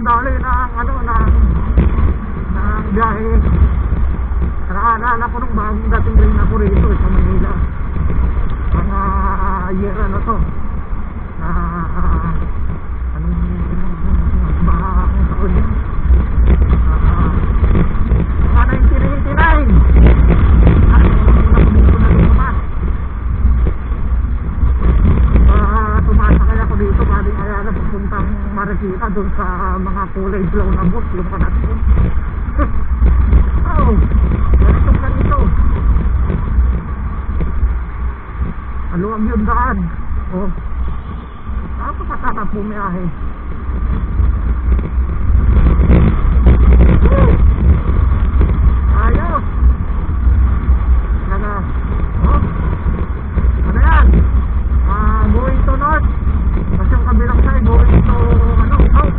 dali ng ng biyahe. Naalala ko nung bagong dating rin ako rito sa Manila. Mga year ano to. Bahang taon yun. Mga 1989. Tumasakay ako dito galing Ayala papuntang Marikina doon sa mga kulay blow na boat yung kanat ko. Oh, ganito. Aluwag yung daan. Oh, napakasarap bumiyahe.